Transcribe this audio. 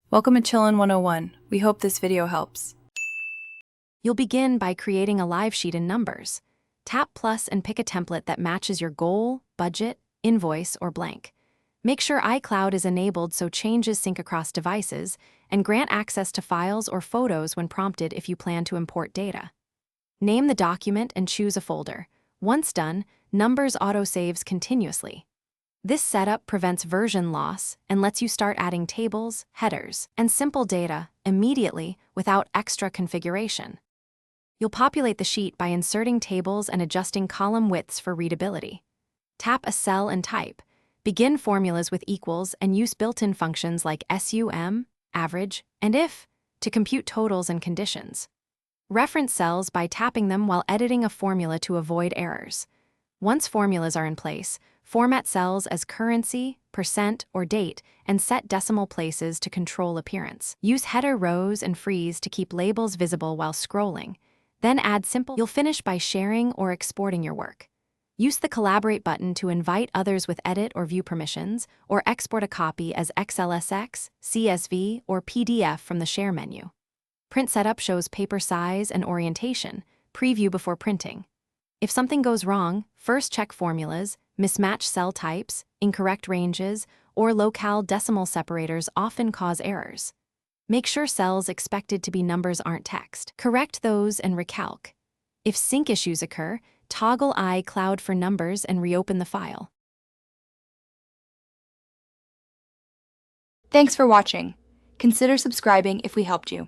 Welcome to Chillin' 101. We hope this video helps. You'll begin by creating a live sheet in Numbers. Tap plus and pick a template that matches your goal, budget, invoice, or blank. Make sure iCloud is enabled so changes sync across devices, and grant access to files or photos when prompted if you plan to import data. Name the document and choose a folder. Once done, Numbers autosaves continuously. This setup prevents version loss and lets you start adding tables, headers, and simple data immediately without extra configuration. You'll populate the sheet by inserting tables and adjusting column widths for readability. Tap a cell and type. Begin formulas with equals and use built-in functions like sum, average, and if to compute totals and conditions. Reference cells by tapping them while editing a formula to avoid errors. Once formulas are in place, format cells as currency, percent, or date, and set decimal places to control appearance. Use header rows and freeze to keep labels visible while scrolling. Then add simple. You'll finish by sharing or exporting your work. Use the Collaborate button to invite others with edit or view permissions, or export a copy as XLSX, CSV, or PDF from the Share menu. Print setup shows paper size and orientation. Preview before printing. If something goes wrong, first check formulas, mismatched cell types, incorrect ranges, or locale decimal separators often cause errors. Make sure cells expected to be numbers aren't text. Correct those and recalc. If sync issues occur, toggle iCloud for Numbers and reopen the file. Thanks for watching. Consider subscribing if we helped you.